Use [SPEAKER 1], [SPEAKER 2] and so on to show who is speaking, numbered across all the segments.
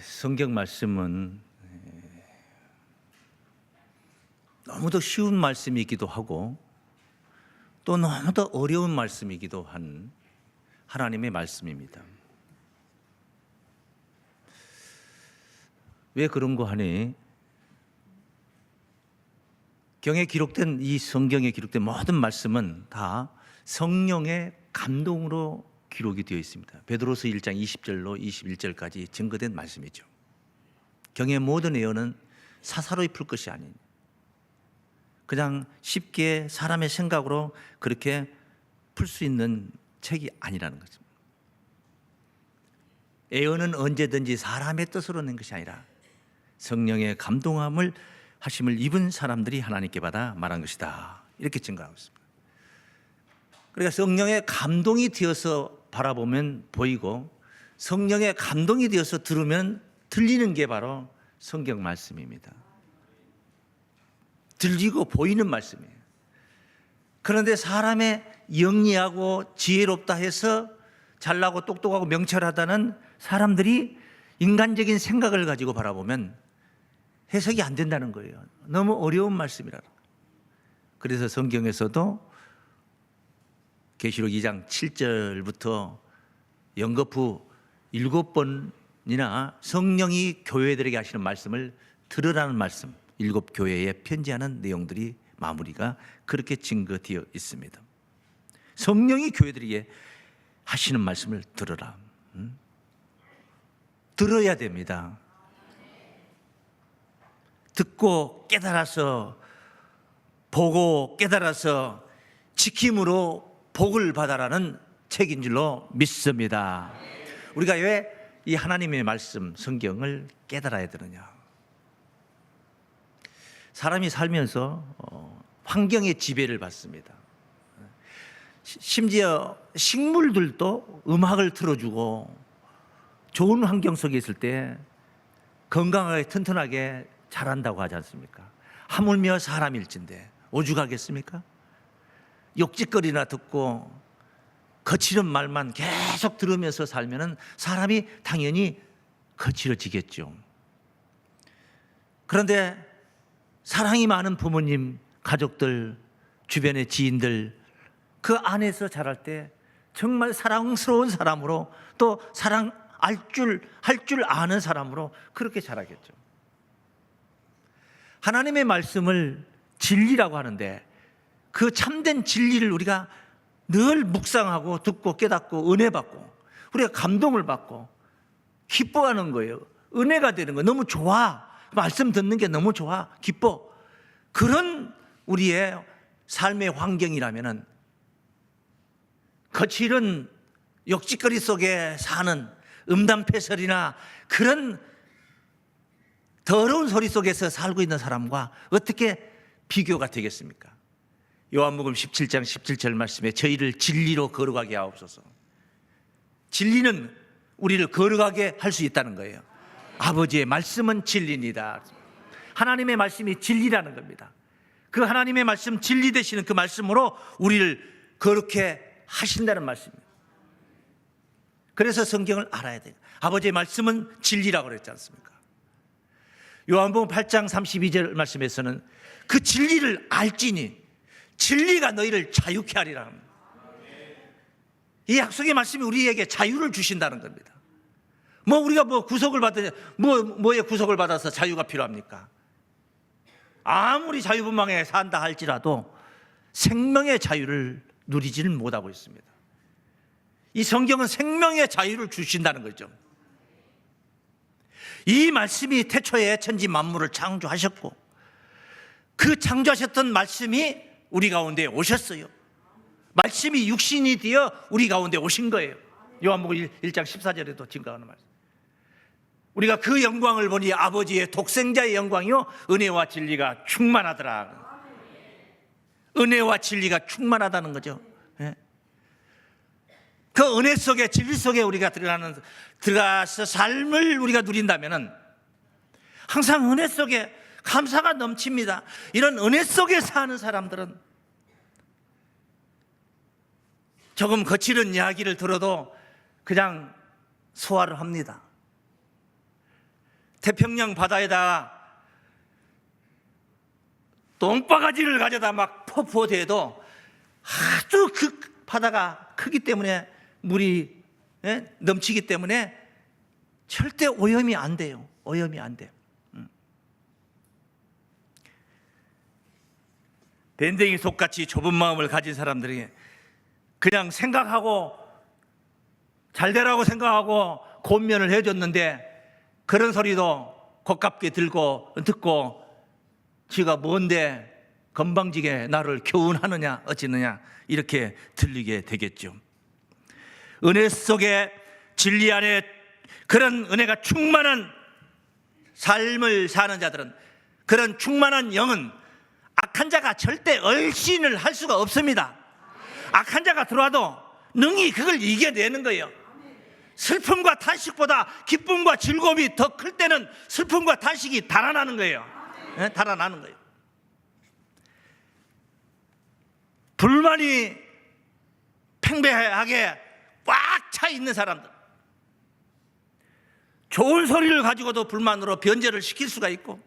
[SPEAKER 1] 성경 말씀은 너무도 쉬운 말씀이기도 하고 또 너무도 어려운 말씀이기도 한 하나님의 말씀입니다. 왜 그런고 하니 경에 기록된 이 성경에 기록된 모든 말씀은 다 성령의 감동으로 기록이 되어 있습니다. 베드로서 1장 20절로 21절까지 증거된 말씀이죠. 경의 모든 예언은 사사로이 풀 것이 아닌 그냥 쉽게 사람의 생각으로 그렇게 풀 수 있는 책이 아니라는 거죠. 예언은 언제든지 사람의 뜻으로 낸 것이 아니라 성령의 감동함을 하심을 입은 사람들이 하나님께 받아 말한 것이다. 이렇게 증거하고 있습니다. 그러니까 성령의 감동이 되어서 바라보면 보이고 성령의 감동이 되어서 들으면 들리는 게 바로 성경 말씀입니다. 들리고 보이는 말씀이에요. 그런데 사람의 영리하고 지혜롭다 해서 잘나고 똑똑하고 명철하다는 사람들이 인간적인 생각을 가지고 바라보면 해석이 안 된다는 거예요. 너무 어려운 말씀이라는 거예요. 그래서 성경에서도 계시록 2장 7절부터 연거푸 7번이나 성령이 교회들에게 하시는 말씀을 들으라는 말씀, 7교회에 편지하는 내용들이 마무리가 그렇게 증거되어 있습니다. 성령이 교회들에게 하시는 말씀을 들으라. 들어야 됩니다. 듣고 깨달아서, 보고 깨달아서 지킴으로 복을 받아라는 책인 줄로 믿습니다. 우리가 왜 이 하나님의 말씀 성경을 깨달아야 되느냐? 사람이 살면서 환경의 지배를 받습니다. 심지어 식물들도 음악을 틀어주고 좋은 환경 속에 있을 때 건강하게 튼튼하게 자란다고 하지 않습니까? 하물며 사람일진데 오죽하겠습니까? 욕짓거리나 듣고 거칠은 말만 계속 들으면서 살면 사람이 당연히 거칠어지겠죠. 그런데 사랑이 많은 부모님, 가족들, 주변의 지인들 그 안에서 자랄 때 정말 사랑스러운 사람으로 또 할 줄 아는 사람으로 그렇게 자라겠죠. 하나님의 말씀을 진리라고 하는데 그 참된 진리를 우리가 늘 묵상하고 듣고 깨닫고 은혜 받고 우리가 감동을 받고 기뻐하는 거예요. 은혜가 되는 거예요. 너무 좋아. 말씀 듣는 게 너무 좋아. 기뻐. 그런 우리의 삶의 환경이라면은 거칠은 욕짓거리 속에 사는 음담패설이나 그런 더러운 소리 속에서 살고 있는 사람과 어떻게 비교가 되겠습니까? 요한복음 17장 17절 말씀에 저희를 진리로 거룩하게 하옵소서. 진리는 우리를 거룩하게 할 수 있다는 거예요. 아버지의 말씀은 진리입니다. 하나님의 말씀이 진리라는 겁니다. 그 하나님의 말씀 진리 되시는 그 말씀으로 우리를 거룩해 하신다는 말씀입니다. 그래서 성경을 알아야 돼요. 아버지의 말씀은 진리라고 그랬지 않습니까? 요한복음 8장 32절 말씀에서는 그 진리를 알지니 진리가 너희를 자유케 하리라. 이 약속의 말씀이 우리에게 자유를 주신다는 겁니다. 우리가 구속을 뭐에 구속을 받아서 자유가 필요합니까? 아무리 자유분방하게 산다 할지라도 생명의 자유를 누리지는 못하고 있습니다. 이 성경은 생명의 자유를 주신다는 거죠. 이 말씀이 태초에 천지 만물을 창조하셨고 그 창조하셨던 말씀이 우리 가운데 오셨어요. 말씀이 육신이 되어 우리 가운데 오신 거예요. 요한복음 1장 14절에도 증거하는 말씀. 우리가 그 영광을 보니 아버지의 독생자의 영광이요 은혜와 진리가 충만하더라. 은혜와 진리가 충만하다는 거죠. 그 은혜 속에 진리 속에 우리가 들어가서 삶을 우리가 누린다면은 항상 은혜 속에 감사가 넘칩니다. 이런 은혜 속에 사는 사람들은 조금 거칠은 이야기를 들어도 그냥 소화를 합니다. 태평양 바다에다가 똥바가지를 가져다 막 퍼부어대도 하도 그 바다가 크기 때문에 물이 넘치기 때문에 절대 오염이 안 돼요. 오염이 안 돼요. 밴댕이 속같이 좁은 마음을 가진 사람들이 그냥 생각하고 잘 되라고 생각하고 권면을 해줬는데 그런 소리도 고깝게 듣고 지가 뭔데 건방지게 나를 교훈하느냐 어찌느냐 이렇게 들리게 되겠죠. 은혜 속에 진리 안에 그런 은혜가 충만한 삶을 사는 자들은, 그런 충만한 영은 악한 자가 절대 얼씬을 할 수가 없습니다. 악한 자가 들어와도 능히 그걸 이겨내는 거예요. 슬픔과 탄식보다 기쁨과 즐거움이 더 클 때는 슬픔과 탄식이 달아나는 거예요. 달아나는 거예요. 불만이 팽배하게 꽉 차 있는 사람들, 좋은 소리를 가지고도 불만으로 변제를 시킬 수가 있고,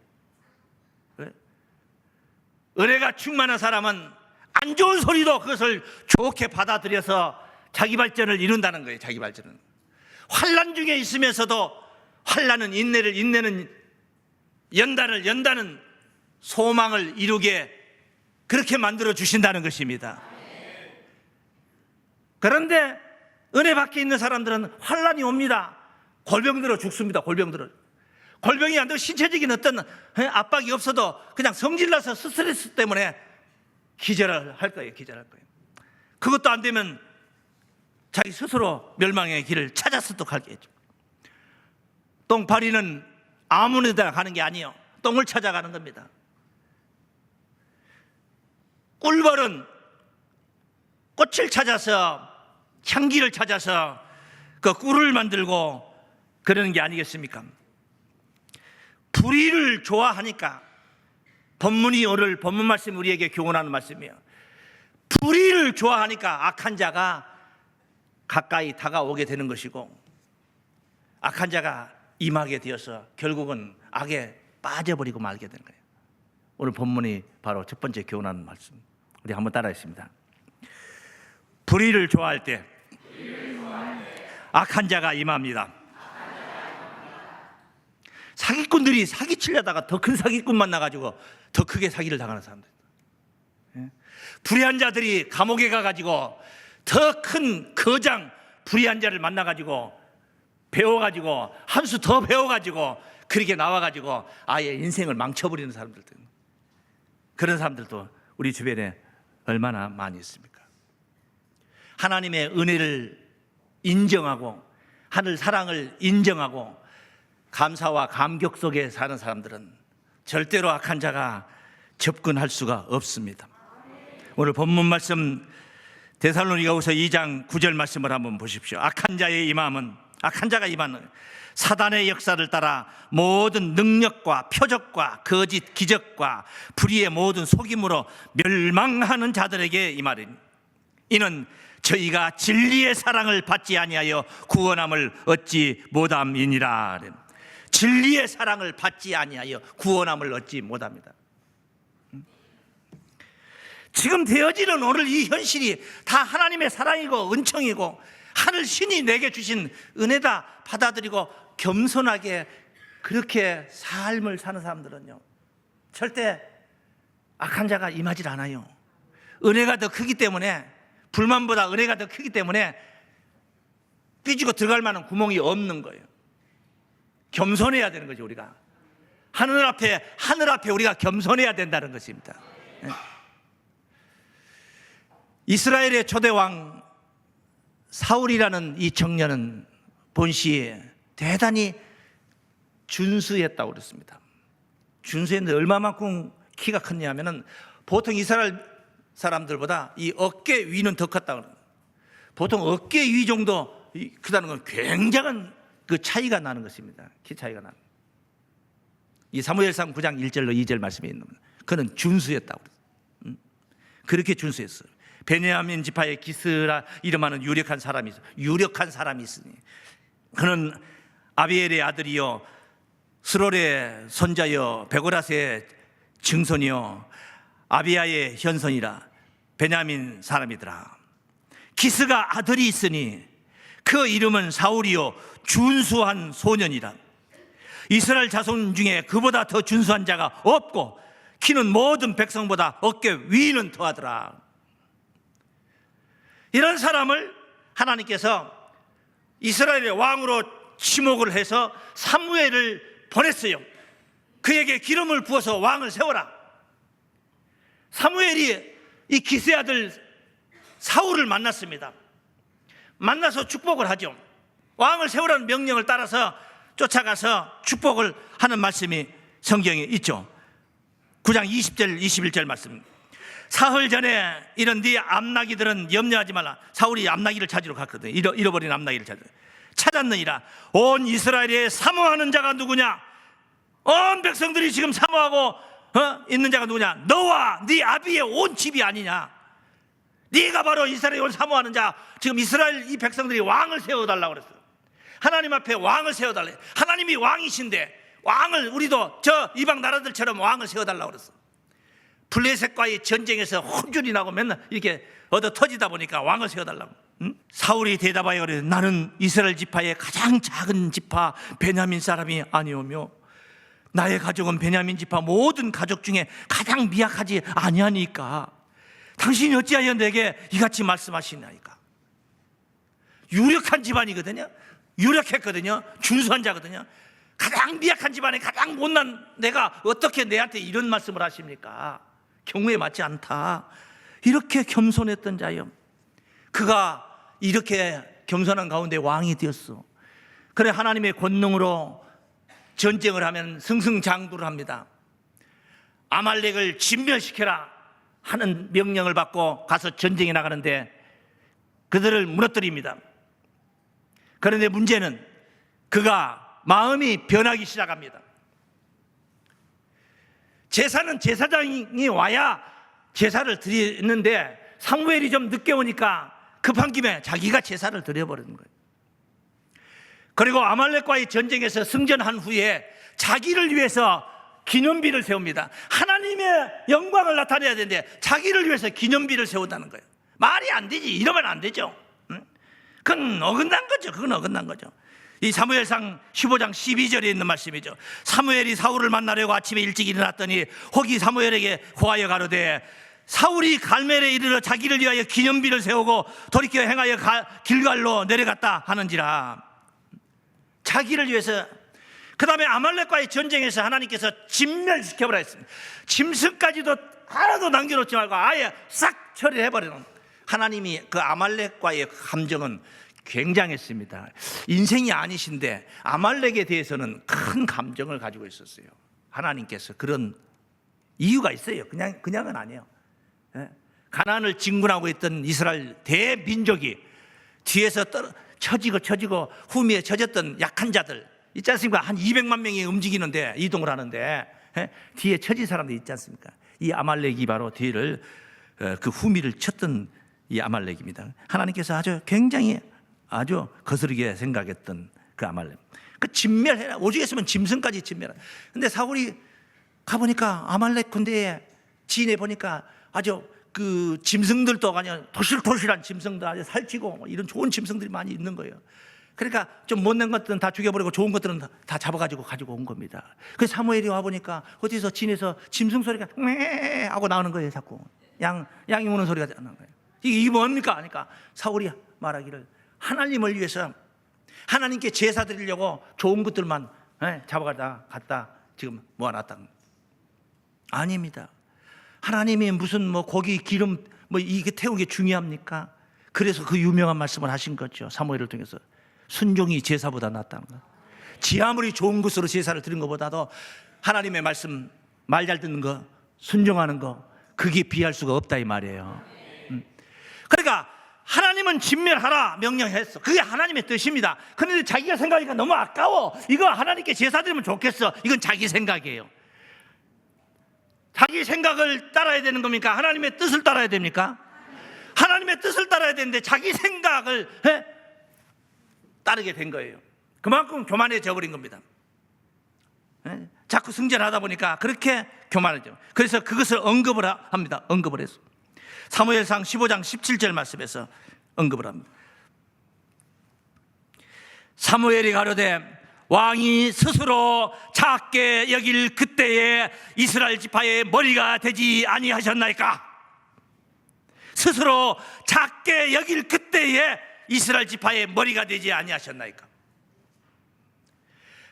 [SPEAKER 1] 은혜가 충만한 사람은 안 좋은 소리도 그것을 좋게 받아들여서 자기 발전을 이룬다는 거예요. 자기 발전은 환난 중에 있으면서도 환난은 인내를, 인내는 연단을 소망을 이루게 그렇게 만들어 주신다는 것입니다. 그런데 은혜 밖에 있는 사람들은 환난이 옵니다. 골병 들어 죽습니다. 골병이 안 되고 신체적인 어떤 압박이 없어도 그냥 성질나서 스트레스 때문에 기절을 할 거예요. 그것도 안 되면 자기 스스로 멸망의 길을 찾아서도 갈겠죠. 똥파리는 아무 데나 가는 게 아니에요. 똥을 찾아가는 겁니다. 꿀벌은 꽃을 찾아서, 향기를 찾아서 그 꿀을 만들고 그러는 게 아니겠습니까? 불의를 좋아하니까, 오늘 본문 말씀 우리에게 교훈하는 말씀이에요. 불의를 좋아하니까 악한 자가 가까이 다가오게 되는 것이고, 악한 자가 임하게 되어서 결국은 악에 빠져버리고 말게 되는 거예요. 오늘 본문이 바로 첫 번째 교훈하는 말씀. 우리 한번 따라했습니다. 불의를 좋아할 때 악한 자가 임합니다. 사기꾼들이 사기치려다가 더 큰 사기꾼 만나가지고 더 크게 사기를 당하는 사람들, 불의한 자들이 감옥에 가가지고 더 큰 거장 불의한 자를 만나가지고 배워가지고 한 수 더 배워가지고 그렇게 나와가지고 아예 인생을 망쳐버리는 사람들도, 그런 사람들도 우리 주변에 얼마나 많이 있습니까? 하나님의 은혜를 인정하고 하늘 사랑을 인정하고 감사와 감격 속에 사는 사람들은 절대로 악한 자가 접근할 수가 없습니다. 오늘 본문 말씀 데살로니가후서 2장 9절 말씀을 한번 보십시오. 악한 자가 임하는 사단의 역사를 따라 모든 능력과 표적과 거짓 기적과 불의의 모든 속임으로 멸망하는 자들에게 임하리니, 이는 저희가 진리의 사랑을 받지 아니하여 구원함을 얻지 못함이니라. 진리의 사랑을 받지 아니하여 구원함을 얻지 못합니다. 지금 되어지는 오늘 이 현실이 다 하나님의 사랑이고 은총이고 하늘 신이 내게 주신 은혜다 받아들이고 겸손하게 그렇게 삶을 사는 사람들은요, 절대 악한 자가 임하지 않아요. 은혜가 더 크기 때문에, 불만보다 은혜가 더 크기 때문에 삐지고 들어갈 만한 구멍이 없는 거예요. 겸손해야 되는 거죠. 우리가 하늘 앞에 우리가 겸손해야 된다는 것입니다. 이스라엘의 초대왕 사울이라는 이 청년은 본시에 대단히 준수했다고 그랬습니다. 준수했는데 얼마만큼 키가 컸냐면은 보통 이스라엘 사람들보다 이 어깨 위는 더 컸다고 그래요. 보통 어깨 위 정도 크다는 건 굉장한 그 차이가 나는 것입니다. 키 차이가 나는. 이 사무엘상 9장 1절로 2절 말씀에 있는 그는 준수했다고 그래요. 그렇게 준수했어요. 베냐민 지파의 기스라 이름하는 유력한 사람이 있으니 그는 아비엘의 아들이요 스롤의 손자여 베고라스의 증손이여 아비야의 현손이라 베냐민 사람이더라. 기스가 아들이 있으니 그 이름은 사울이요 준수한 소년이라. 이스라엘 자손 중에 그보다 더 준수한 자가 없고 키는 모든 백성보다 어깨 위는 더하더라. 이런 사람을 하나님께서 이스라엘의 왕으로 지목을 해서 사무엘을 보냈어요. 그에게 기름을 부어서 왕을 세워라. 사무엘이 이 기스의 아들 사울을 만났습니다. 만나서 축복을 하죠. 왕을 세우라는 명령을 따라서 쫓아가서 축복을 하는 말씀이 성경에 있죠. 9장 20절 21절 말씀. 사흘 전에 이런 네 암나기들은 염려하지 말라. 사울이 암나기를 찾으러 갔거든. 잃어버린 암나기를 찾았느니라. 온 이스라엘에 사모하는 자가 누구냐? 온 백성들이 지금 사모하고 있는 자가 누구냐? 너와 네 아비의 온 집이 아니냐? 네가 바로 이스라엘에 사모하는 자. 지금 이스라엘 이 백성들이 왕을 세워달라고 그랬어요. 하나님 앞에 왕을 세워달래. 하나님이 왕이신데 왕을 우리도 저 이방 나라들처럼 왕을 세워달라고 그랬어. 블레셋과의 전쟁에서 혼쭐이 나고 맨날 이렇게 얻어 터지다 보니까 왕을 세워달라고. 응? 사울이 대답하여 그래. 나는 이스라엘 지파의 가장 작은 지파 베냐민 사람이 아니오며 나의 가족은 베냐민 지파 모든 가족 중에 가장 미약하지 아니하니까 당신이 어찌하여 내게 이같이 말씀하시나이까. 유력한 집안이거든요. 유력했거든요. 준수한 자거든요. 가장 미약한 집안에 가장 못난 내가 어떻게 내한테 이런 말씀을 하십니까? 경우에 맞지 않다. 이렇게 겸손했던 자요. 그가 이렇게 겸손한 가운데 왕이 되었어. 그래 하나님의 권능으로 전쟁을 하면 승승장구를 합니다. 아말렉을 진멸시켜라 하는 명령을 받고 가서 전쟁에 나가는데 그들을 무너뜨립니다. 그런데 문제는 그가 마음이 변하기 시작합니다. 제사는 제사장이 와야 제사를 드리는데 사무엘이 좀 늦게 오니까 급한 김에 자기가 제사를 드려버리는 거예요. 그리고 아말렉과의 전쟁에서 승전한 후에 자기를 위해서 기념비를 세웁니다. 하나님의 영광을 나타내야 되는데 자기를 위해서 기념비를 세운다는 거예요. 말이 안 되지. 이러면 안 되죠. 그건 어긋난 거죠. 그건 어긋난 거죠. 이 사무엘상 15장 12절에 있는 말씀이죠. 사무엘이 사울을 만나려고 아침에 일찍 일어났더니 혹이 사무엘에게 고하여 가로되 사울이 갈멜에 이르러 자기를 위하여 기념비를 세우고 돌이켜 행하여 길갈로 내려갔다 하는지라. 자기를 위해서. 그 다음에 아말렉과의 전쟁에서 하나님께서 진멸시켜버려 했습니다. 짐승까지도 하나도 남겨놓지 말고 아예 싹 처리해버리는. 하나님이 그 아말렉과의 감정은 굉장했습니다. 인생이 아니신데 아말렉에 대해서는 큰 감정을 가지고 있었어요. 하나님께서 그런 이유가 있어요. 그냥은 아니에요. 가나안을 진군하고 있던 이스라엘 대민족이 뒤에서 처지고 후미에 처졌던 약한 자들 있지 않습니까? 한 200만 명이 움직이는데 이동을 하는데 뒤에 처진 사람들이 있지 않습니까? 이 아말렉이 바로 뒤를 그 후미를 쳤던 이 아말렉입니다. 하나님께서 아주 거스르게 생각했던 그 아말렉. 그 진멸해라. 오죽했으면 짐승까지 진멸해라. 근데 사울이 가보니까 아말렉 군대에 진해 보니까 아주 그 짐승들도 아주 도실도실한 짐승들 아주 살찌고 이런 좋은 짐승들이 많이 있는 거예요. 그러니까 좀 못난 것들은 다 죽여버리고 좋은 것들은 다 잡아가지고 가지고 온 겁니다. 그래서 사무엘이 와보니까 어디서 진에서 짐승 소리가 매 하고 나오는 거예요. 자꾸 양이 우는 소리가 나는 거예요. 이게 뭡니까? 하니까 사울이 말하기를 하나님을 위해서 하나님께 제사 드리려고 좋은 것들만 잡아갔다 지금 모아놨다. 아닙니다. 하나님이 무슨 뭐 고기 기름 뭐 이게 태우는 게 중요합니까? 그래서 그 유명한 말씀을 하신 거죠. 사무엘을 통해서 순종이 제사보다 낫다는 거. 지 아무리 좋은 것으로 제사를 드린 것보다도 하나님의 말씀 말 잘 듣는 거 순종하는 거 그게 비할 수가 없다 이 말이에요. 그러니까 하나님은 진멸하라 명령했어. 그게 하나님의 뜻입니다. 그런데 자기가 생각하니까 너무 아까워. 이거 하나님께 제사 드리면 좋겠어. 이건 자기 생각이에요. 자기 생각을 따라야 되는 겁니까? 하나님의 뜻을 따라야 됩니까? 하나님의 뜻을 따라야 되는데 자기 생각을 따르게 된 거예요. 그만큼 교만해져 버린 겁니다. 자꾸 승진하다 보니까 그렇게 교만해져. 그래서 그것을 언급을 합니다. 언급을 해서 사무엘상 15장 17절 말씀에서 언급을 합니다. 사무엘이 가로되 왕이 스스로 작게 여길 그때에 이스라엘 지파의 머리가 되지 아니하셨나이까? 스스로 작게 여길 그때에 이스라엘 지파의 머리가 되지 아니하셨나이까?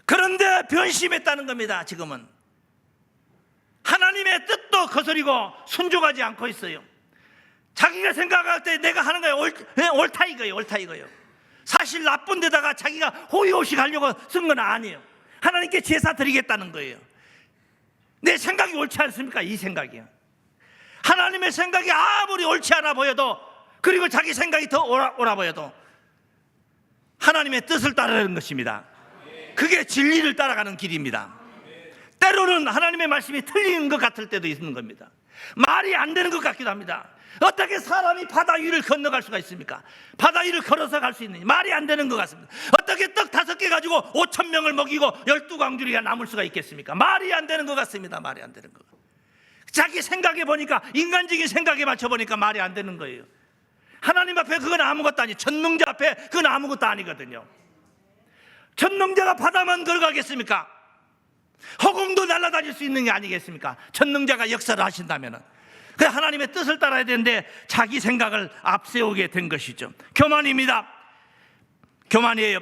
[SPEAKER 1] 그런데 변심했다는 겁니다. 지금은 하나님의 뜻도 거스리고 순종하지 않고 있어요. 자기가 생각할 때 내가 하는 거예요. 옳다 이거예요. 옳다 이거예요. 사실 나쁜 데다가 자기가 호의호식 하려고 쓴 건 아니에요. 하나님께 제사 드리겠다는 거예요. 내 생각이 옳지 않습니까? 이 생각이요. 하나님의 생각이 아무리 옳지 않아 보여도, 그리고 자기 생각이 더 옳아 보여도 하나님의 뜻을 따르는 것입니다. 그게 진리를 따라가는 길입니다. 때로는 하나님의 말씀이 틀린 것 같을 때도 있는 겁니다. 말이 안 되는 것 같기도 합니다. 어떻게 사람이 바다 위를 건너갈 수가 있습니까? 바다 위를 걸어서 갈 수 있느냐? 말이 안 되는 것 같습니다. 어떻게 떡 5개 가지고 5,000명을 먹이고 12광주리가 남을 수가 있겠습니까? 말이 안 되는 것 같습니다. 말이 안 되는 것. 자기 생각에 보니까, 인간적인 생각에 맞춰보니까 말이 안 되는 거예요. 하나님 앞에 그건 아무것도 아니에요. 전능자 앞에 그건 아무것도 아니거든요. 전능자가 바다만 걸어가겠습니까? 허공도 날아다닐 수 있는 게 아니겠습니까? 전능자가 역사를 하신다면. 그래서 하나님의 뜻을 따라야 되는데 자기 생각을 앞세우게 된 것이죠. 교만입니다. 교만이에요.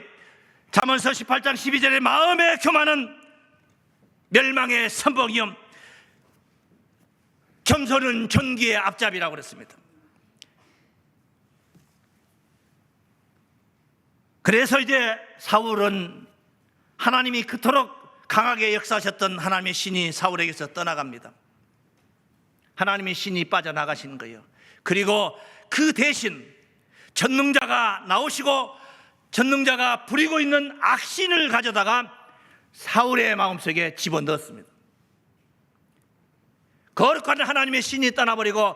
[SPEAKER 1] 잠언서 18장 12절에 마음의 교만은 멸망의 선봉이요 겸손은 존귀의 앞잡이라고 그랬습니다. 그래서 이제 사울은 하나님이 그토록 강하게 역사하셨던 하나님의 신이 사울에게서 떠나갑니다. 하나님의 신이 빠져나가시는 거예요. 그리고 그 대신 전능자가 나오시고 전능자가 부리고 있는 악신을 가져다가 사울의 마음속에 집어넣었습니다. 거룩한 하나님의 신이 떠나버리고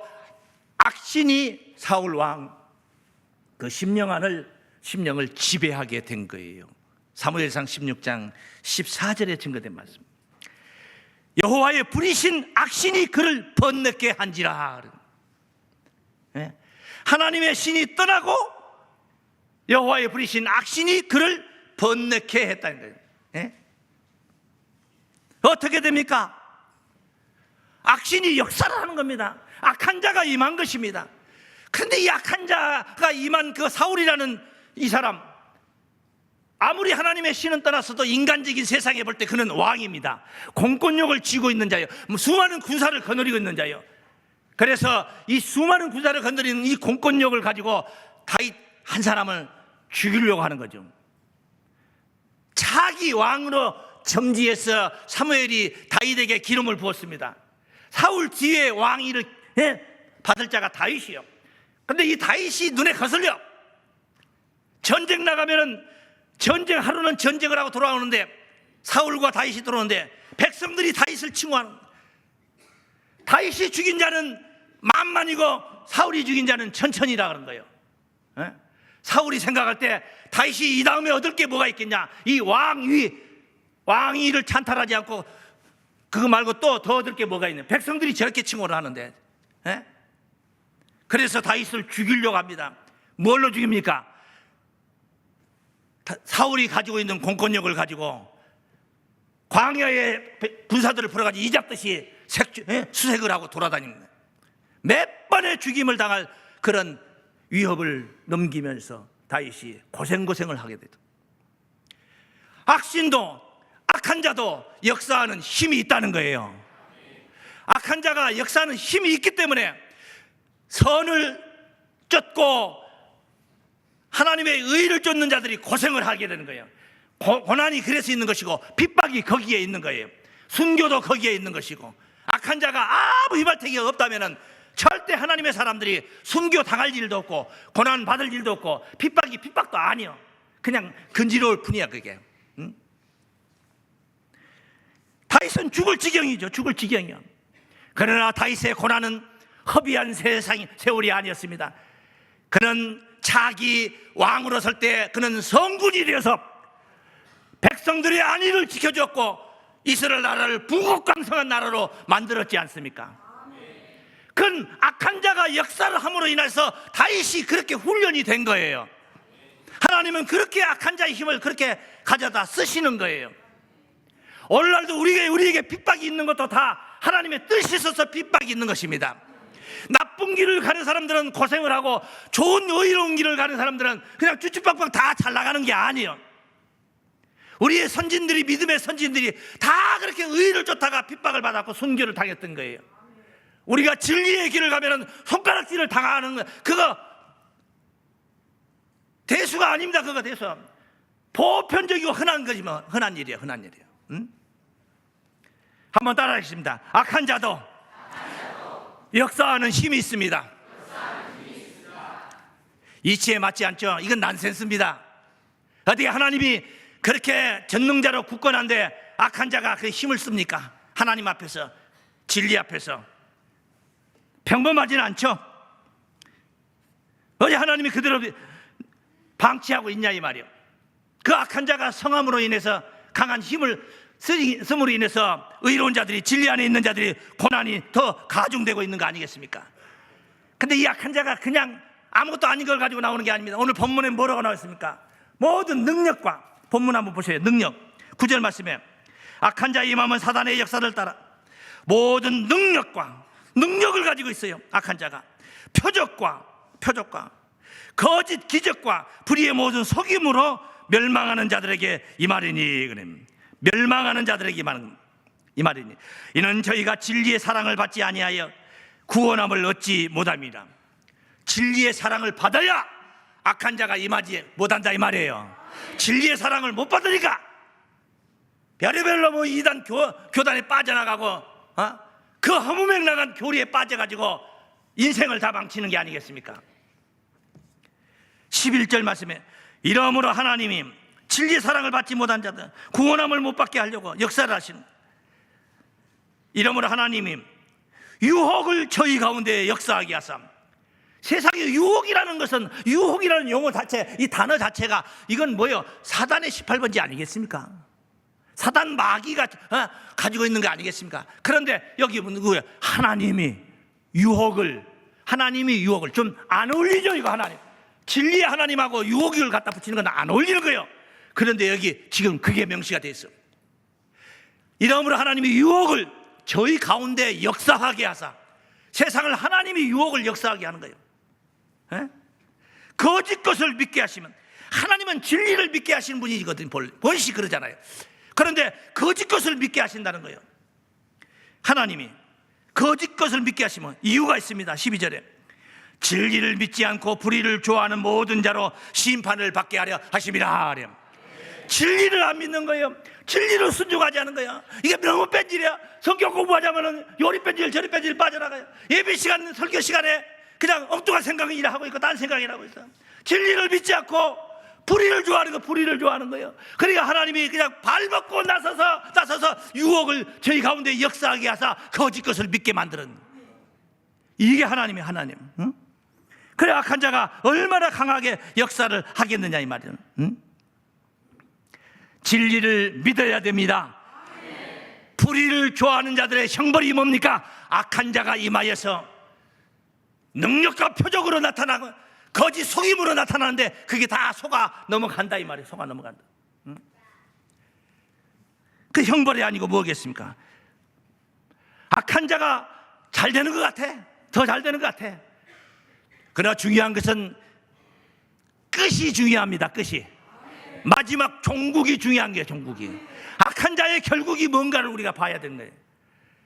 [SPEAKER 1] 악신이 사울 왕 그 심령을 지배하게 된 거예요. 사무엘상 16장 14절에 증거된 말씀. 여호와의 부리신 악신이 그를 번뇌케 한지라. 하나님의 신이 떠나고 여호와의 부리신 악신이 그를 번뇌케 했다는 거예요. 어떻게 됩니까? 악신이 역사를 하는 겁니다. 악한 자가 임한 것입니다. 그런데 이 악한 자가 임한 그 사울이라는 이 사람, 아무리 하나님의 신은 떠났어도 인간적인 세상에 볼 때 그는 왕입니다. 공권력을 쥐고 있는 자예요. 수많은 군사를 거느리고 있는 자예요. 그래서 이 수많은 군사를 거느리는 이 공권력을 가지고 다윗 한 사람을 죽이려고 하는 거죠. 차기 왕으로 점지해서 사무엘이 다윗에게 기름을 부었습니다. 사울 뒤에 왕위를 받을 자가 다윗이요. 그런데 이 다윗이 눈에 거슬려. 전쟁 나가면은 전쟁 하루는 전쟁을 하고 돌아오는데, 사울과 다윗이 들어오는데 백성들이 다윗을 칭호하는 거예요. 다윗이 죽인 자는 만만이고 사울이 죽인 자는 천천이라 그런 거예요. 사울이 생각할 때 다윗이 이 다음에 얻을 게 뭐가 있겠냐, 이 왕위를 찬탈하지 않고 그거 말고 또 더 얻을 게 뭐가 있냐, 백성들이 저렇게 칭호를 하는데. 그래서 다윗을 죽이려고 합니다. 뭘로 죽입니까? 사울이 가지고 있는 공권력을 가지고 광야에 군사들을 풀어가지고 이잡듯이 수색을 하고 돌아다닙니다. 몇 번의 죽임을 당할 그런 위협을 넘기면서 다윗이 고생을 하게 되죠. 악신도 악한 자도 역사하는 힘이 있다는 거예요. 악한 자가 역사하는 힘이 있기 때문에 선을 쫓고 하나님의 의를 쫓는 자들이 고생을 하게 되는 거예요. 고난이 그래서 있는 것이고 핍박이 거기에 있는 거예요. 순교도 거기에 있는 것이고, 악한 자가 아무 희발태기가 없다면 절대 하나님의 사람들이 순교 당할 일도 없고 고난 받을 일도 없고 핍박도 아니요. 그냥 근지러울 뿐이야 그게. 다윗은 죽을 지경이죠. 죽을 지경이요. 그러나 다윗의 고난은 허비한 세월이 아니었습니다. 그는 차기 왕으로 설 때 그는 성군이 되어서 백성들의 안위를 지켜주었고 이스라엘 나라를 부국강성한 나라로 만들었지 않습니까? 그건 악한 자가 역사를 함으로 인해서 다윗이 그렇게 훈련이 된 거예요. 하나님은 그렇게 악한 자의 힘을 그렇게 가져다 쓰시는 거예요. 오늘날도 우리에게 핍박이 있는 것도 다 하나님의 뜻이 있어서 핍박이 있는 것입니다. 나쁜 길을 가는 사람들은 고생을 하고 좋은 의로운 길을 가는 사람들은 그냥 쭈쭈빡빡 다 잘 나가는 게 아니에요. 우리의 선진들이, 믿음의 선진들이 다 그렇게 의를 쫓다가 핍박을 받았고 순교를 당했던 거예요. 우리가 진리의 길을 가면은 손가락질을 당하는 거, 그거 대수가 아닙니다. 그거 대수. 보편적이고 흔한 거지 뭐. 흔한 일이에요. 흔한 일이에요. 응? 한번 따라하겠습니다. 악한 자도 역사하는 힘이 있습니다. 이치에 맞지 않죠? 이건 난센스입니다. 어떻게 하나님이 그렇게 전능자로 굳건한데 악한 자가 그 힘을 씁니까? 하나님 앞에서, 진리 앞에서 평범하지는 않죠. 어디 하나님이 그대로 방치하고 있냐 이 말이요. 그 악한 자가 성함으로 인해서 강한 힘을 쓰므로 인해서 의로운 자들이, 진리 안에 있는 자들이 고난이 더 가중되고 있는 거 아니겠습니까? 근데 이 악한 자가 그냥 아무것도 아닌 걸 가지고 나오는 게 아닙니다. 오늘 본문에 뭐라고 나와 있습니까? 모든 능력과, 본문 한번 보세요. 능력 9절 말씀에 악한 자의 임함은 사단의 역사를 따라 모든 능력을 가지고 있어요. 악한 자가 표적과 거짓 기적과 불의의 모든 속임으로 멸망하는 자들에게 임하리니. 멸망하는 자들에게 임하리니 이는 저희가 진리의 사랑을 받지 아니하여 구원함을 얻지 못함이라. 진리의 사랑을 받아야 악한 자가 임하지 못한다 이 말이에요. 진리의 사랑을 못 받으니까 별의별로 뭐 이단 교단에 빠져나가고 그 허무맹 나간 교리에 빠져가지고 인생을 다 망치는 게 아니겠습니까? 11절 말씀에 이러므로 하나님이 진리의 사랑을 받지 못한 자들 구원함을 못 받게 하려고 역사를 하시는, 이러므로 하나님이 유혹을 저희 가운데 역사하게 하사. 세상에 유혹이라는 것은, 유혹이라는 용어 자체, 이 단어 자체가 이건 뭐예요? 사단의 18번지 아니겠습니까? 사단 마귀가 가지고 있는 거 아니겠습니까? 그런데 여기 누구예요? 하나님이 유혹을 좀 안 어울리죠 이거. 하나님 진리의 하나님하고 유혹을 갖다 붙이는 건 안 어울리는 거예요. 그런데 여기 지금 그게 명시가 되어 있어요. 이러므로 하나님이 유혹을 저희 가운데 역사하게 하사. 세상을 하나님이 유혹을 역사하게 하는 거예요. 거짓 것을 믿게 하시면, 하나님은 진리를 믿게 하시는 분이거든요. 본시 그러잖아요. 그런데 거짓 것을 믿게 하신다는 거예요. 하나님이 거짓 것을 믿게 하시면 이유가 있습니다. 12절에 진리를 믿지 않고 불의를 좋아하는 모든 자로 심판을 받게 하려 하심이라. 진리를 안 믿는 거예요. 진리를 순종하지 않은 거야. 이게 너무 뺀질이야. 성경 공부하자면 요리 뺀질 저리 뺀질 빠져나가요. 예배 시간, 설교 시간에 그냥 엉뚱한 생각이라 하고 있고 딴 생각이라 하고 있어. 진리를 믿지 않고 불의를 좋아하는 거예요. 그러니까 하나님이 그냥 발벗고 나서서 유혹을 저희 가운데 역사하게 하사 거짓 것을 믿게 만드는, 이게 하나님. 응? 그래 악한 자가 얼마나 강하게 역사를 하겠느냐 이 말이에요. 응? 진리를 믿어야 됩니다. 불의를 좋아하는 자들의 형벌이 뭡니까? 악한 자가 임하여서 능력과 표적으로 나타나고 거짓 속임으로 나타나는데 그게 다 속아 넘어간다 이 말이에요. 속아 넘어간다. 응? 그 형벌이 아니고 뭐겠습니까? 악한 자가 잘 되는 것 같아. 더 잘 되는 것 같아. 그러나 중요한 것은 끝이 중요합니다. 끝이. 마지막 종국이 중요한 거예요. 종국이. 악한 자의 결국이 뭔가를 우리가 봐야 되는 거예요.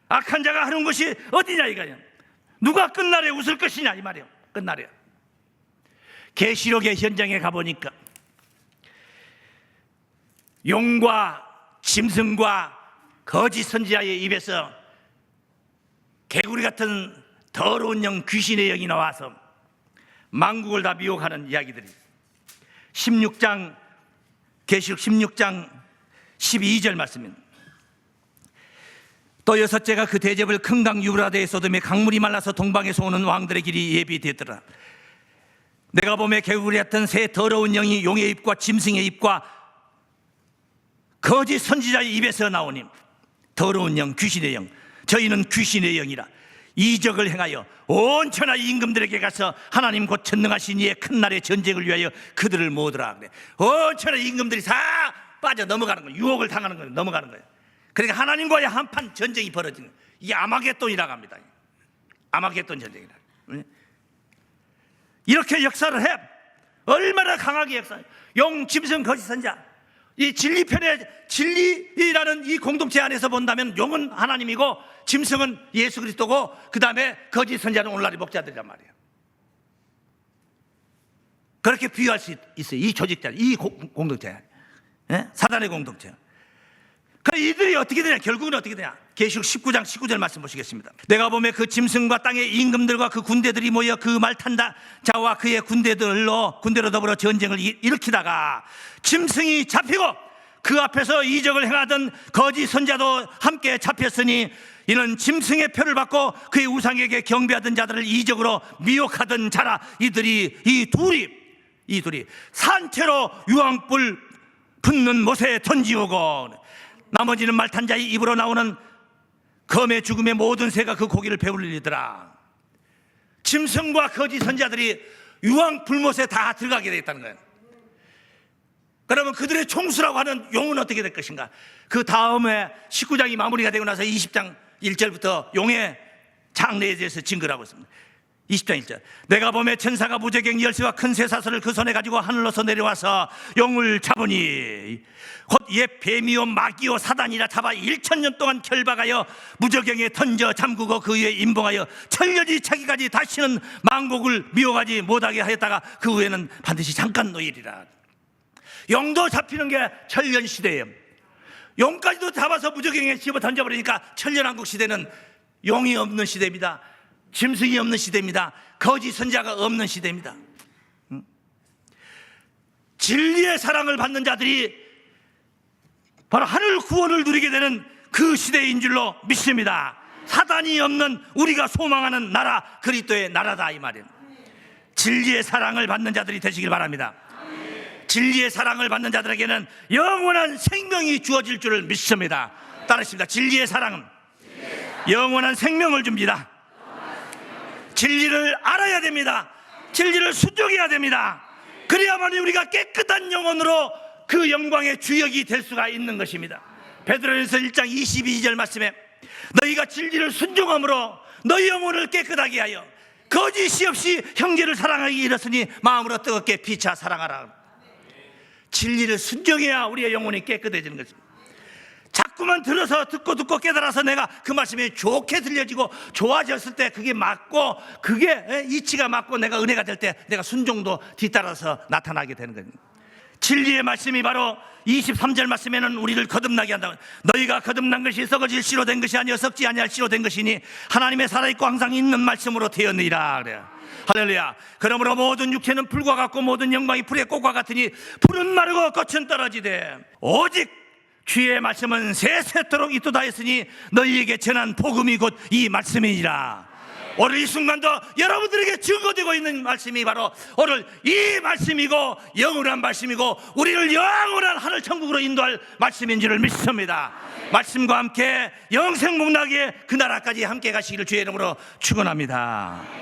[SPEAKER 1] 악한 자가 하는 것이 어디냐 이거예요. 누가 끝날에 웃을 것이냐 이 말이에요. 끝날에 계시록의 현장에 가보니까 용과 짐승과 거짓 선지자의 입에서 개구리 같은 더러운 영, 귀신의 영이 나와서 만국을 다 미혹하는 이야기들이 16장, 계시록 16장 12절 말씀입니다. 또 여섯째가 그 대접을 큰 강 유브라데에 쏟으며 강물이 말라서 동방에서 오는 왕들의 길이 예비되었더라. 내가 보매 개구리 같은 새 더러운 영이 용의 입과 짐승의 입과 거짓 선지자의 입에서 나오니 더러운 영, 귀신의 영. 저희는 귀신의 영이라 이적을 행하여 온 천하 임금들에게 가서 하나님 곧 전능하신 이의 큰 날의 전쟁을 위하여 그들을 모으더라. 그래. 온 천하 임금들이 다 빠져 넘어가는 거예요. 유혹을 당하는 거예요. 넘어가는 거예요. 그러니까 하나님과의 한판 전쟁이 벌어지는 거예요. 이게 아마겟돈이라고 합니다. 아마겟돈 전쟁이라. 이렇게 역사를 해. 얼마나 강하게 역사해. 용, 짐승, 거짓 선자. 이 진리편의 진리라는 이 공동체 안에서 본다면 용은 하나님이고 짐승은 예수 그리스도고 그 다음에 거짓 선자는 오늘날의 목자들이란 말이에요. 그렇게 비유할 수 있어요. 이 조직자, 이 공동체, 사단의 공동체. 그 이들이 어떻게 되냐? 결국은 어떻게 되냐? 계시록 19장 19절 말씀 보시겠습니다. 내가 보면 그 짐승과 땅의 임금들과 그 군대들이 모여 그 말 탄다 자와 그의 군대로 더불어 전쟁을 일으키다가 짐승이 잡히고 그 앞에서 이적을 행하던 거짓 선자도 함께 잡혔으니 이는 짐승의 표를 받고 그의 우상에게 경배하던 자들을 이적으로 미혹하던 자라. 이 둘이 산채로 유황불 붙는 못에 던지우고 나머지는 말탄 자의 입으로 나오는 검의 죽음의 모든 새가 그 고기를 배울리더라. 짐승과 거짓 선자들이 유황 불못에 다 들어가게 되었다는 거예요. 그러면 그들의 총수라고 하는 용은 어떻게 될 것인가? 그 다음에 19장이 마무리가 되고 나서 20장 1절부터 용의 장래에 대해서 증거를 하고 있습니다. 20장 1절. 내가 보매 천사가 무저갱 열쇠와 큰 쇠사슬을 그 손에 가지고 하늘로서 내려와서 용을 잡으니 곧 옛 뱀이요 마귀요 사단이라 잡아 1000년 동안 결박하여 무저갱에 던져 잠그고 그 위에 임봉하여 천년이 차기까지 다시는 만국을 미워하지 못하게 하였다가 그 후에는 반드시 잠깐 노일이라. 용도 잡히는 게 천년 시대예요. 용까지도 잡아서 무저갱에 집어 던져버리니까 천년왕국 시대는 용이 없는 시대입니다. 짐승이 없는 시대입니다. 거짓 선자가 없는 시대입니다. 진리의 사랑을 받는 자들이 바로 하늘 구원을 누리게 되는 그 시대인 줄로 믿습니다. 사단이 없는 우리가 소망하는 나라, 그리스도의 나라다 이 말이에요. 진리의 사랑을 받는 자들이 되시길 바랍니다. 진리의 사랑을 받는 자들에게는 영원한 생명이 주어질 줄을 믿습니다. 따르십니다. 진리의 사랑은 영원한 생명을 줍니다. 진리를 알아야 됩니다. 진리를 순종해야 됩니다. 그래야만 우리가 깨끗한 영혼으로 그 영광의 주역이 될 수가 있는 것입니다. 베드로전서 1장 22절 말씀에 너희가 진리를 순종함으로 너희 영혼을 깨끗하게 하여 거짓이 없이 형제를 사랑하기 이르렀으니 마음으로 뜨겁게 피차 사랑하라. 진리를 순종해야 우리의 영혼이 깨끗해지는 것입니다. 자꾸만 들어서 듣고 깨달아서 내가 그 말씀이 좋게 들려지고 좋아졌을 때 그게 맞고 그게 이치가 맞고 내가 은혜가 될 때 내가 순종도 뒤따라서 나타나게 되는 겁니다. 진리의 말씀이 바로 23절 말씀에는 우리를 거듭나게 한다. 너희가 거듭난 것이 썩어질 씨로 된 것이 아니여 썩지 아니할 씨로 된 것이니 하나님의 살아있고 항상 있는 말씀으로 되었느니라. 그래요. 할렐루야. 그러므로 모든 육체는 불과 같고 모든 영광이 불의 꽃과 같으니 불은 마르고 꽃은 떨어지되 오직 주의 말씀은 세세토록 있도다 했으니 너희에게 전한 복음이 곧 이 말씀이니라. 오늘 이 순간도 여러분들에게 증거되고 있는 말씀이 바로 오늘 이 말씀이고 영원한 말씀이고 우리를 영원한 하늘 천국으로 인도할 말씀인 줄을 믿습니다. 말씀과 함께 영생 복락의 그 나라까지 함께 가시기를 주의 이름으로 축원합니다.